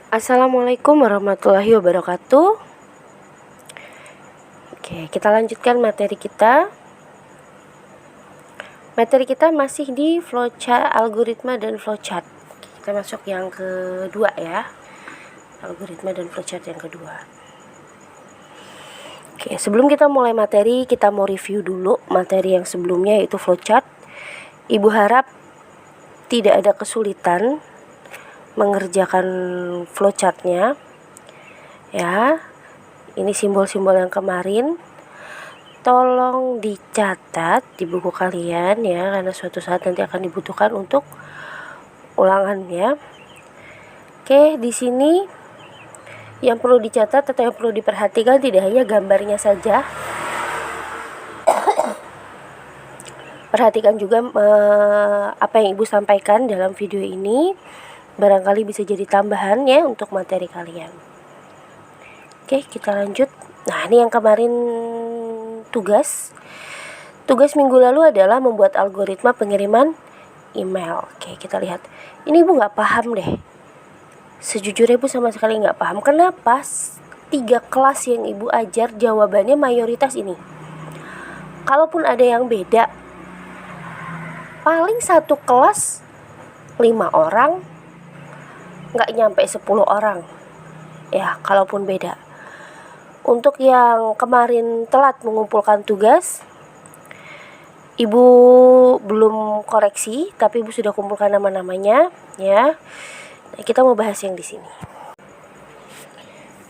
Assalamualaikum warahmatullahi wabarakatuh. Oke, kita lanjutkan materi kita. Materi kita masih di flowchart, algoritma dan flowchart. Kita masuk yang kedua ya. Algoritma dan flowchart yang kedua. Oke, sebelum kita mulai materi, kita mau review dulu materi yang sebelumnya, yaitu flowchart. Ibu harap tidak ada kesulitan mengerjakan flowchartnya ya. Ini simbol-simbol yang kemarin tolong dicatat di buku kalian ya, karena suatu saat nanti akan dibutuhkan untuk ulangannya. Oke, di sini yang perlu dicatat atau yang perlu diperhatikan tidak hanya gambarnya saja. Perhatikan juga apa yang Ibu sampaikan dalam video ini, barangkali bisa jadi tambahan ya untuk materi kalian. Oke, kita lanjut. Nah, ini yang kemarin tugas minggu lalu adalah membuat algoritma pengiriman email. Oke, kita lihat. Ini Ibu nggak paham deh. Sejujurnya Ibu sama sekali nggak paham. Kenapa 3 kelas yang Ibu ajar jawabannya mayoritas ini? Kalaupun ada yang beda, paling satu kelas 5 orang, nggak nyampe 10 orang. Ya, kalaupun beda. Untuk yang kemarin telat mengumpulkan tugas, Ibu belum koreksi, tapi Ibu sudah kumpulkan nama-namanya ya. Nah, kita mau bahas yang di sini.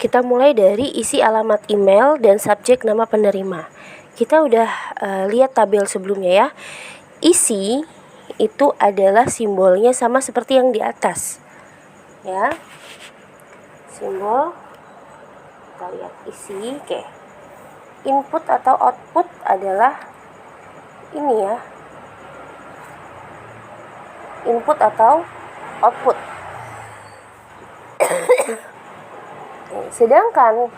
Kita mulai dari isi alamat email dan subjek nama penerima. Kita udah lihat tabel sebelumnya ya. Isi itu adalah simbolnya sama seperti yang di atas. Ya. Simbol, kita lihat isi. Oke. Input atau output adalah ini ya. Input atau output. Sedangkan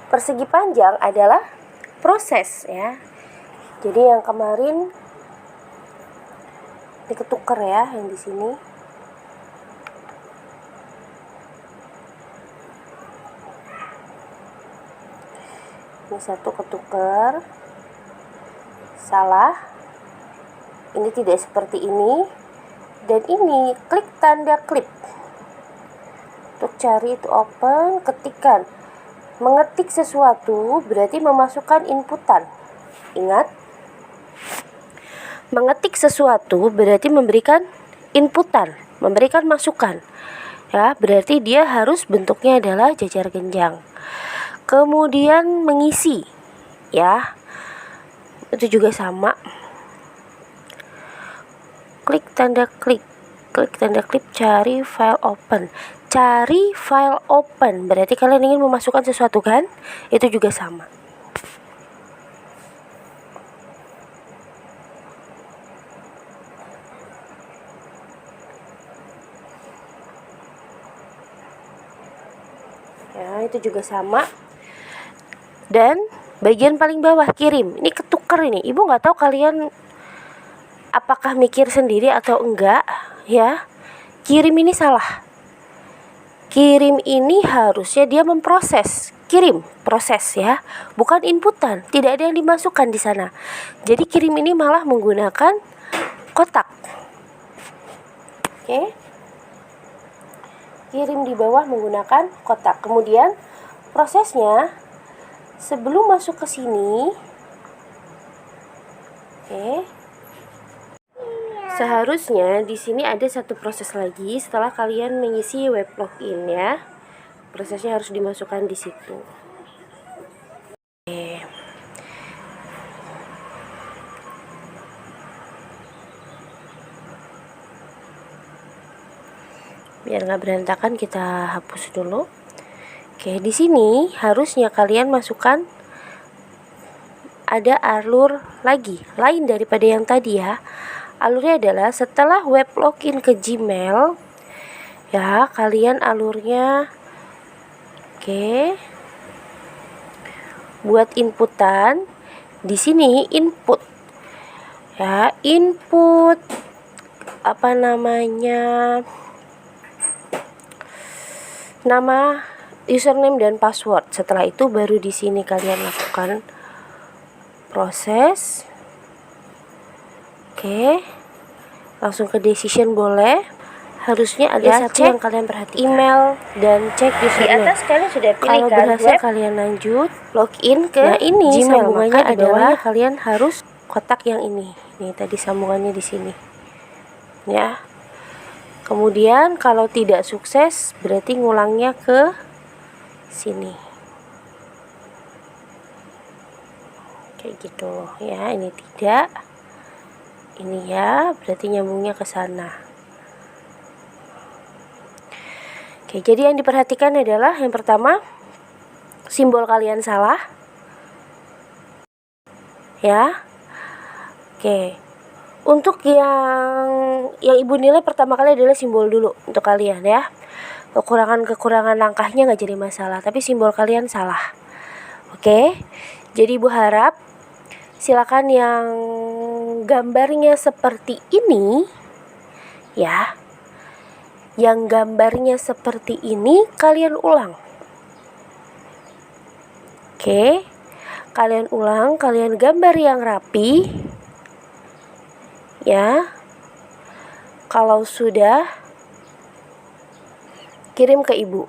persegi panjang adalah proses ya. Jadi yang kemarin diketukar ya, yang di sini. Ini satu ketukar, salah. Ini tidak seperti ini. Dan ini klik tanda klip. Untuk cari itu open, ketikan. Mengetik sesuatu berarti memasukkan inputan. Ingat, mengetik sesuatu berarti memberikan inputan, memberikan masukan. Ya, berarti dia harus bentuknya adalah jajar genjang. Kemudian mengisi ya, itu juga sama. Klik tanda klip, cari file open. Cari file open berarti kalian ingin memasukkan sesuatu kan? Itu juga sama. Ya, itu juga sama. Dan bagian paling bawah kirim, ini ketukar ini. Ibu nggak tahu kalian apakah mikir sendiri atau enggak ya. Kirim ini salah. Kirim ini harusnya dia memproses. Kirim, proses ya, bukan inputan. Tidak ada yang dimasukkan di sana. Jadi kirim ini malah menggunakan kotak. Oke. Kirim di bawah menggunakan kotak. Kemudian prosesnya sebelum masuk ke sini, oke. Seharusnya di sini ada satu proses lagi setelah kalian mengisi web login ya. Prosesnya harus dimasukkan di situ. Oke. Biar nggak berantakan kita hapus dulu. Oke, di sini harusnya kalian masukkan ada alur lagi lain daripada yang tadi ya. Alurnya adalah setelah web login ke Gmail ya, kalian alurnya oke. Buat inputan di sini input ya, input apa namanya, nama, username dan password. Setelah itu baru di sini kalian lakukan proses. Oke, langsung ke decision boleh. Harusnya ada satu yang kalian perhatikan, email dan cek username. Di atas kalian sudah pilih. Kalau berhasil kalian lanjut login ke ini Gmail, sambungannya adalah kalian harus kotak yang ini. Nih tadi sambungannya di sini. Ya. Kemudian kalau tidak sukses berarti ngulangnya ke sini. Kayak gitu ya, ini tidak. Ini ya, berarti nyambungnya ke sana. Oke, jadi yang diperhatikan adalah yang pertama, simbol kalian salah. Ya. Oke. Untuk yang ibu nilai pertama kali adalah simbol dulu untuk kalian ya. Kekurangan langkahnya nggak jadi masalah, tapi simbol kalian salah. Oke. Jadi ibu harap silakan yang gambarnya seperti ini ya. Yang gambarnya seperti ini kalian ulang. Oke. Kalian ulang, kalian gambar yang rapi. Ya. Kalau sudah, kirim ke ibu.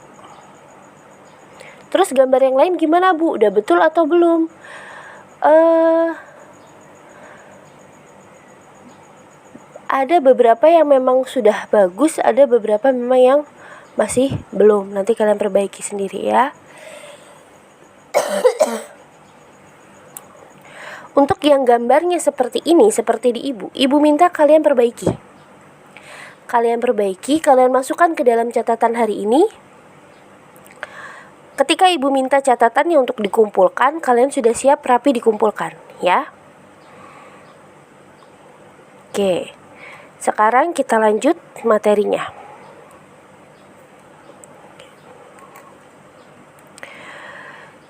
Terus gambar yang lain gimana, Bu? Udah betul atau belum? Ada beberapa yang memang sudah bagus, ada beberapa memang yang masih belum. Nanti kalian perbaiki sendiri ya. Untuk yang gambarnya seperti ini, seperti di ibu minta kalian perbaiki. Kalian masukkan ke dalam catatan hari ini. Ketika ibu minta catatannya untuk dikumpulkan, kalian sudah siap rapi dikumpulkan ya. Oke. Sekarang kita lanjut materinya.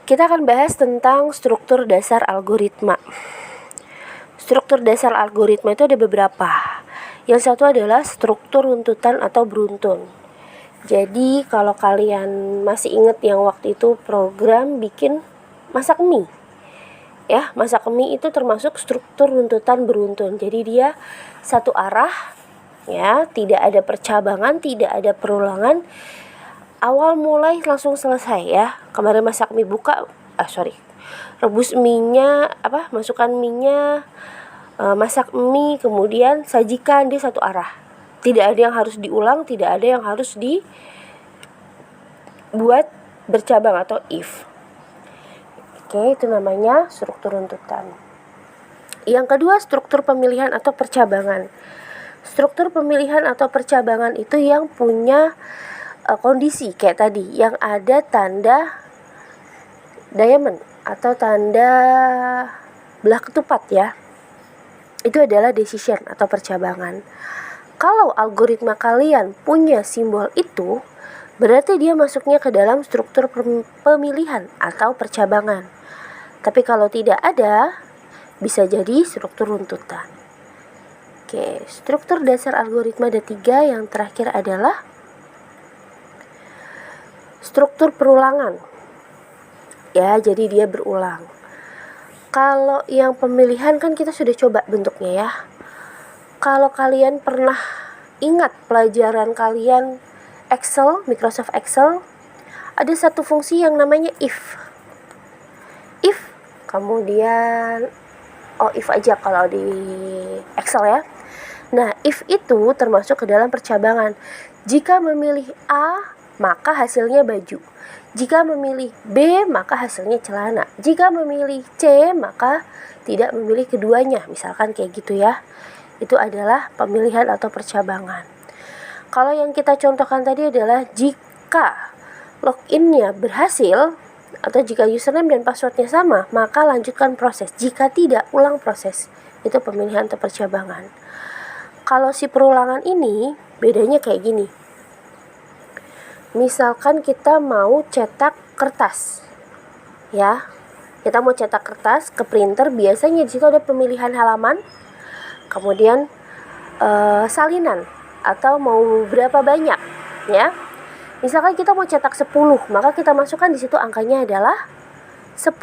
Kita akan bahas tentang struktur dasar algoritma. Struktur dasar algoritma itu ada beberapa. Yang satu adalah struktur runtutan atau beruntun. Jadi kalau kalian masih ingat yang waktu itu program bikin masak mie. Ya, masak mie itu termasuk struktur runtutan beruntun. Jadi dia satu arah ya, tidak ada percabangan, tidak ada perulangan. Awal mulai langsung selesai ya. Kemarin masak mie rebus mie-nya, masukkan mie-nya, masak mie, kemudian sajikan, dia satu arah. Tidak ada yang harus diulang, tidak ada yang harus dibuat bercabang atau if. Oke, itu namanya struktur runtutan. Yang kedua, struktur pemilihan atau percabangan. Struktur pemilihan atau percabangan itu yang punya kondisi kayak tadi, yang ada tanda diamond atau tanda belah ketupat ya. Itu adalah decision atau percabangan. Kalau algoritma kalian punya simbol itu, berarti dia masuknya ke dalam struktur pemilihan atau percabangan. Tapi kalau tidak ada, bisa jadi struktur runtutan. Oke, struktur dasar algoritma ada 3. Yang terakhir adalah struktur perulangan. Ya, jadi dia berulang. Kalau yang pemilihan kan kita sudah coba bentuknya ya. Kalau kalian pernah ingat pelajaran kalian Excel, Microsoft Excel, ada satu fungsi yang namanya if. If, kemudian if aja kalau di Excel ya. Nah, if itu termasuk ke dalam percabangan. Jika memilih A, maka hasilnya baju. Jika memilih B, maka hasilnya celana. Jika memilih C, maka tidak memilih keduanya. Misalkan kayak gitu ya. Itu adalah pemilihan atau percabangan. Kalau yang kita contohkan tadi adalah jika loginnya berhasil atau jika username dan passwordnya sama, maka lanjutkan proses. Jika tidak, ulang proses. Itu pemilihan atau percabangan. Kalau si perulangan ini bedanya kayak gini. Misalkan kita mau cetak kertas. Ya. Kita mau cetak kertas ke printer, biasanya di situ ada pemilihan halaman, kemudian salinan atau mau berapa banyak ya. Misalkan kita mau cetak 10, maka kita masukkan di situ angkanya adalah 10.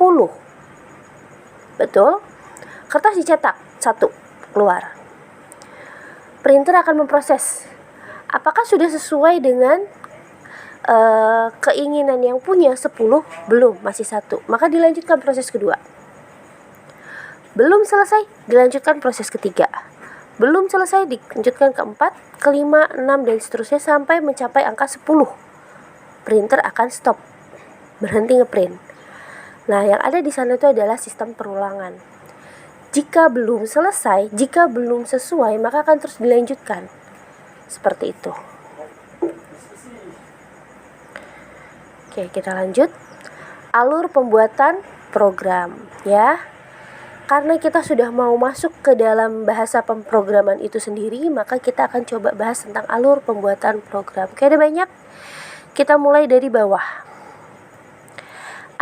Betul? Kertas dicetak 1 keluar. Printer akan memproses. Apakah sudah sesuai dengan keinginan yang punya 10? Belum, masih 1. Maka dilanjutkan proses kedua. Belum selesai, dilanjutkan proses ketiga. Belum selesai, dilanjutkan keempat, kelima, 6, dan seterusnya sampai mencapai angka 10. Printer akan stop, berhenti ngeprint. Nah, yang ada di sana itu adalah sistem perulangan. Jika belum selesai, jika belum sesuai, maka akan terus dilanjutkan. Seperti itu. Oke, kita lanjut. Alur pembuatan program, ya. Karena kita sudah mau masuk ke dalam bahasa pemrograman itu sendiri, maka kita akan coba bahas tentang alur pembuatan program. Oke, ada banyak. Kita mulai dari bawah.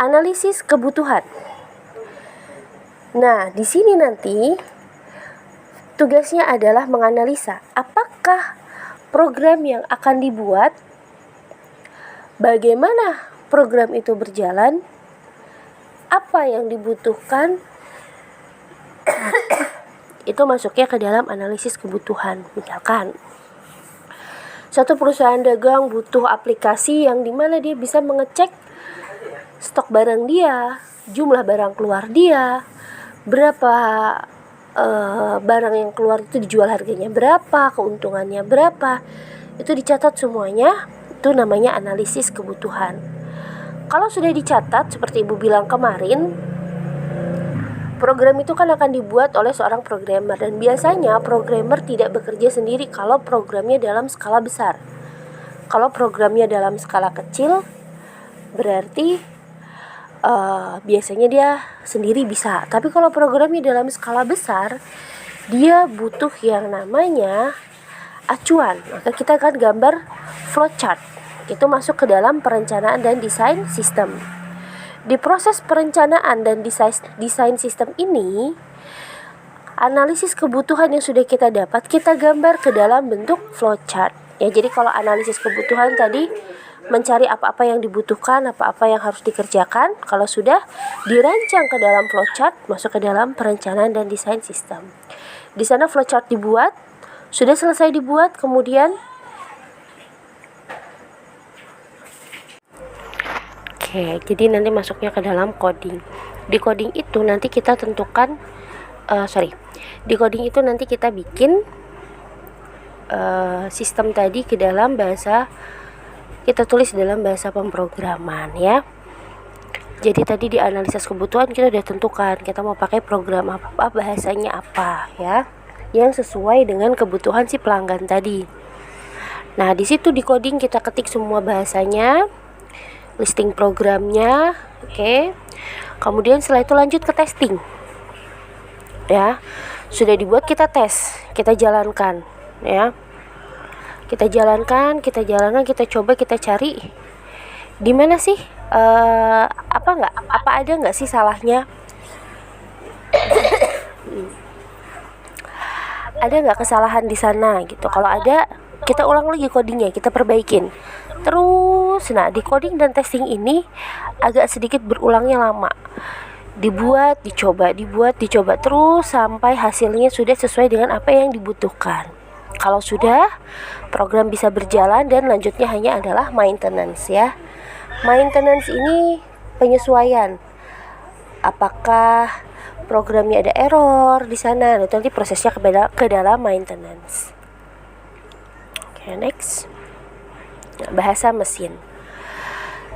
Analisis kebutuhan. Nah, di sini nanti tugasnya adalah menganalisa apakah program yang akan dibuat, bagaimana program itu berjalan, apa yang dibutuhkan. Itu masuknya ke dalam analisis kebutuhan. Misalkan satu perusahaan dagang butuh aplikasi yang dimana dia bisa mengecek stok barang dia, jumlah barang keluar dia, berapa barang yang keluar itu dijual harganya berapa, keuntungannya berapa. Itu dicatat semuanya. Itu namanya analisis kebutuhan. Kalau sudah dicatat seperti Ibu bilang kemarin, program itu kan akan dibuat oleh seorang programmer, dan biasanya programmer tidak bekerja sendiri kalau programnya dalam skala besar. Kalau programnya dalam skala kecil, berarti biasanya dia sendiri bisa. Tapi kalau programnya dalam skala besar, dia butuh yang namanya acuan. Maka kita akan gambar flowchart. Itu masuk ke dalam perencanaan dan desain sistem. Di proses perencanaan dan desain sistem ini, analisis kebutuhan yang sudah kita dapat, kita gambar ke dalam bentuk flowchart. Ya, jadi kalau analisis kebutuhan tadi mencari apa-apa yang dibutuhkan, apa-apa yang harus dikerjakan. Kalau sudah dirancang ke dalam flowchart, masuk ke dalam perencanaan dan desain sistem. Di sana flowchart dibuat, sudah selesai dibuat, kemudian Oke, jadi nanti masuknya ke dalam coding. Di coding itu nanti kita tentukan, di coding itu nanti kita bikin sistem tadi ke dalam bahasa, kita tulis dalam bahasa pemrograman, ya. Jadi tadi di analisis kebutuhan kita udah tentukan kita mau pakai program apa, bahasanya apa, ya, yang sesuai dengan kebutuhan si pelanggan tadi. Nah, di situ di coding kita ketik semua bahasanya, listing programnya, oke. Kemudian setelah itu lanjut ke testing. Ya. Sudah dibuat, kita tes, kita jalankan, ya. Kita jalankan, kita coba, kita cari di mana sih apa ada nggak sih salahnya? Ada nggak kesalahan di sana gitu. Kalau ada, kita ulang lagi codingnya, kita perbaikin. Terus, nah, di coding dan testing ini agak sedikit berulangnya lama. Dibuat, dicoba terus sampai hasilnya sudah sesuai dengan apa yang dibutuhkan. Kalau sudah, program bisa berjalan dan lanjutnya hanya adalah maintenance, ya. Maintenance ini penyesuaian. Apakah programnya ada error di sana? Nanti prosesnya ke dalam maintenance. Oke, next. Bahasa mesin.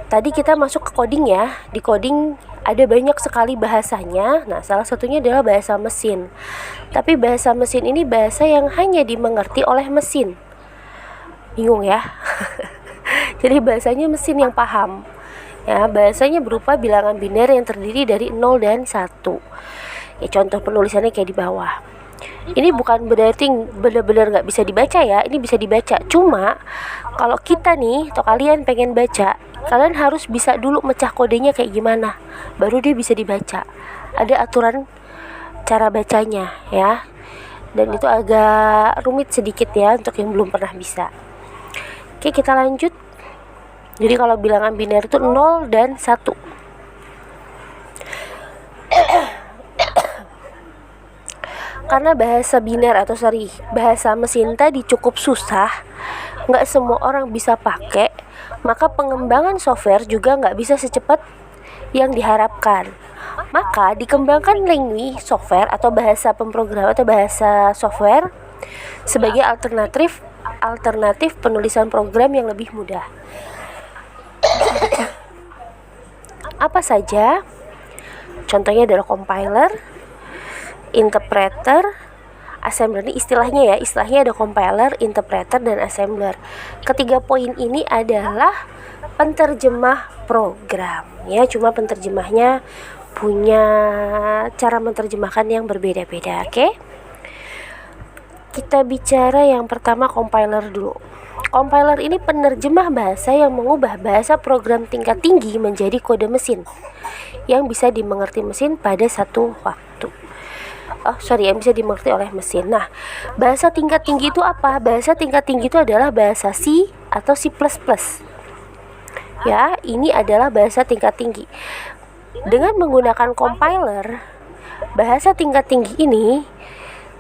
Tadi kita masuk ke coding, ya. Di coding ada banyak sekali bahasanya. Nah, salah satunya adalah bahasa mesin. Tapi bahasa mesin ini bahasa yang hanya dimengerti oleh mesin. Bingung, ya? Jadi bahasanya mesin yang paham. Ya, bahasanya berupa bilangan biner yang terdiri dari 0 dan 1. Ya, contoh penulisannya kayak di bawah. Ini bukan berarti benar-benar nggak bisa dibaca, ya. Ini bisa dibaca. Cuma kalau kita nih atau kalian pengen baca, kalian harus bisa dulu mecah kodenya kayak gimana, baru dia bisa dibaca. Ada aturan cara bacanya, ya. Dan itu agak rumit sedikit, ya, untuk yang belum pernah bisa. Oke, kita lanjut. Jadi kalau bilangan biner itu 0 dan 1. Karena bahasa mesin tadi cukup susah, nggak semua orang bisa pakai, maka pengembangan software juga nggak bisa secepat yang diharapkan. Maka dikembangkan language software atau bahasa pemrogram atau bahasa software sebagai alternatif penulisan program yang lebih mudah. Apa saja? Contohnya adalah compiler, interpreter, assembler. Ini istilahnya ada compiler, interpreter, dan assembler. Ketiga poin ini adalah penterjemah program. Ya, cuma penterjemahnya punya cara menerjemahkan yang berbeda-beda. Oke? Kita bicara yang pertama compiler dulu. Compiler ini penerjemah bahasa yang mengubah bahasa program tingkat tinggi menjadi kode mesin yang bisa dimengerti mesin pada satu waktu. Yang bisa dimengerti oleh mesin. Nah, bahasa tingkat tinggi itu apa? Bahasa tingkat tinggi itu adalah bahasa C atau C++. Ya, ini adalah bahasa tingkat tinggi. Dengan menggunakan compiler, bahasa tingkat tinggi ini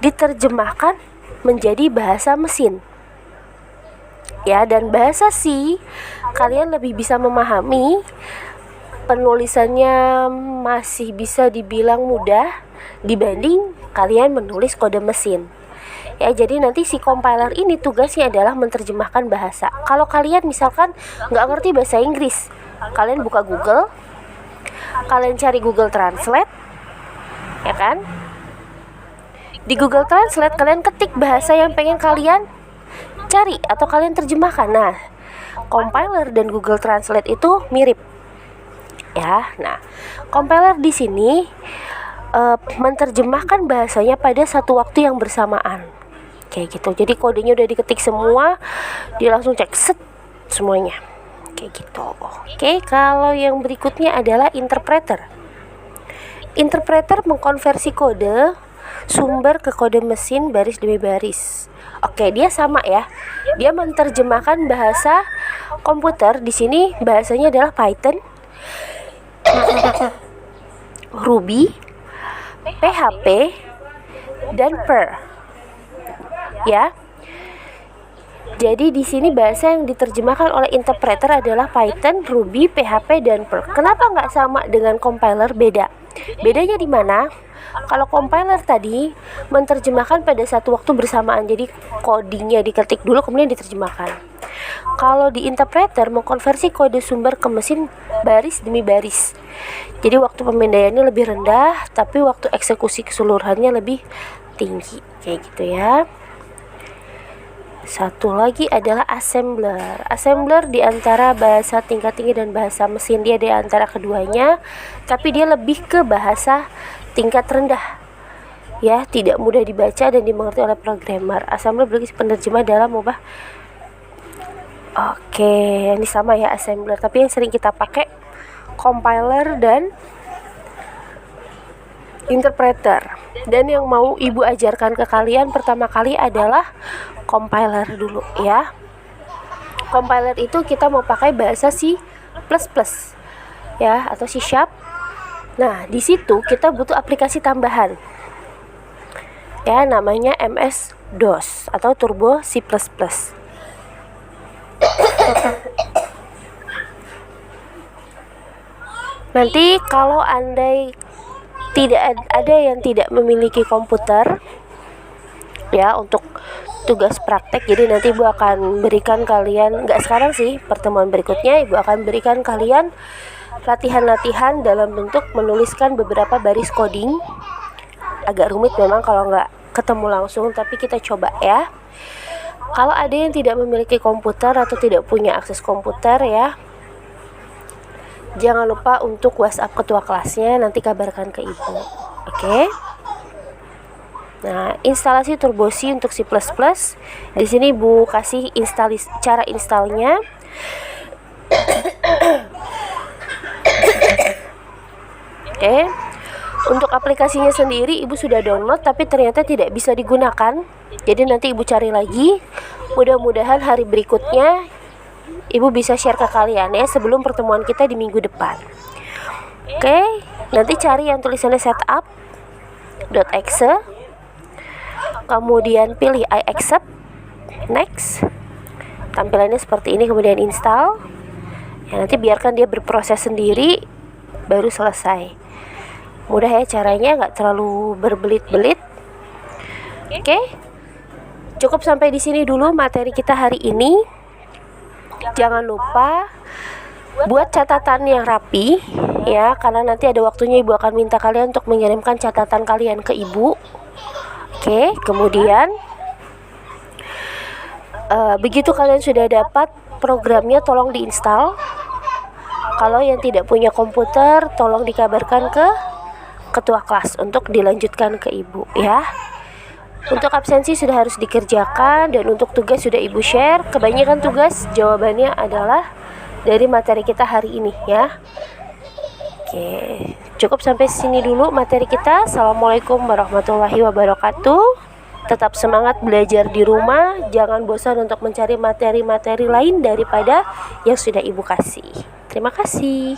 diterjemahkan menjadi bahasa mesin. Ya, dan bahasa C kalian lebih bisa memahami, penulisannya masih bisa dibilang mudah dibanding kalian menulis kode mesin. Ya, jadi nanti si compiler ini tugasnya adalah menerjemahkan bahasa. Kalau kalian misalkan nggak ngerti bahasa Inggris, kalian buka Google, kalian cari Google Translate, ya kan? Di Google Translate kalian ketik bahasa yang pengen kalian cari atau kalian terjemahkan. Nah, compiler dan Google Translate itu mirip. Ya, nah, compiler di sini menerjemahkan bahasanya pada satu waktu yang bersamaan. Kayak gitu. Jadi kodenya udah diketik semua, dia langsung cek set semuanya. Kayak gitu. Oke, kalau yang berikutnya adalah interpreter. Interpreter mengkonversi kode sumber ke kode mesin baris demi baris. Oke, dia sama ya. Dia menerjemahkan bahasa komputer. Di sini bahasanya adalah Python, Ruby, PHP, dan Perl. Ya. Jadi di sini bahasa yang diterjemahkan oleh interpreter adalah Python, Ruby, PHP, dan Perl. Kenapa nggak sama dengan compiler? Beda. Bedanya di mana? Kalau compiler tadi menerjemahkan pada satu waktu bersamaan, jadi codingnya diketik dulu kemudian diterjemahkan. Kalau di interpreter mengkonversi kode sumber ke mesin baris demi baris. Jadi waktu pemindaiannya lebih rendah, tapi waktu eksekusi keseluruhannya lebih tinggi. Kayak gitu ya. Satu lagi adalah assembler. Assembler di antara bahasa tingkat tinggi dan bahasa mesin, dia di antara keduanya, tapi dia lebih ke bahasa tingkat rendah. Ya, tidak mudah dibaca dan dimengerti oleh programmer. Assembler berarti penerjemah dalam mengubah. Oke, ini sama ya assembler, tapi yang sering kita pakai compiler dan interpreter. Dan yang mau ibu ajarkan ke kalian pertama kali adalah compiler dulu ya. Compiler itu kita mau pakai bahasa C++ ya, atau C#. Nah, di situ kita butuh aplikasi tambahan. Ya, namanya MS-DOS atau Turbo C++. Nanti kalau andai tidak ada yang tidak memiliki komputer ya untuk tugas praktek, jadi nanti ibu akan berikan kalian, nggak sekarang sih, pertemuan berikutnya ibu akan berikan kalian latihan-latihan dalam bentuk menuliskan beberapa baris coding. Agak rumit memang kalau nggak ketemu langsung, tapi kita coba ya. Kalau ada yang tidak memiliki komputer atau tidak punya akses komputer ya, jangan lupa untuk WhatsApp ketua kelasnya, nanti kabarkan ke ibu. Oke? Nah, instalasi Turbo C untuk C++. Di sini ibu kasih cara installnya. Oke. Untuk aplikasinya sendiri ibu sudah download tapi ternyata tidak bisa digunakan. Jadi nanti ibu cari lagi. Mudah-mudahan hari berikutnya Ibu bisa share ke kalian ya sebelum pertemuan kita di minggu depan. Oke, nanti cari yang tulisannya setup.exe, kemudian pilih I accept, next. Tampilannya seperti ini, kemudian install. Ya, nanti biarkan dia berproses sendiri, baru selesai. Mudah ya caranya, nggak terlalu berbelit-belit. Oke, cukup sampai di sini dulu materi kita hari ini. Jangan lupa buat catatan yang rapi ya, karena nanti ada waktunya ibu akan minta kalian untuk mengirimkan catatan kalian ke ibu. Oke, kemudian begitu kalian sudah dapat programnya, tolong diinstal. Kalau yang tidak punya komputer, tolong dikabarkan ke ketua kelas untuk dilanjutkan ke ibu ya. Untuk absensi sudah harus dikerjakan, dan untuk tugas sudah ibu share. Kebanyakan tugas jawabannya adalah dari materi kita hari ini ya. Oke, cukup sampai sini dulu materi kita. Assalamualaikum warahmatullahi wabarakatuh. Tetap semangat belajar di rumah, jangan bosan untuk mencari materi-materi lain daripada yang sudah ibu kasih. Terima kasih.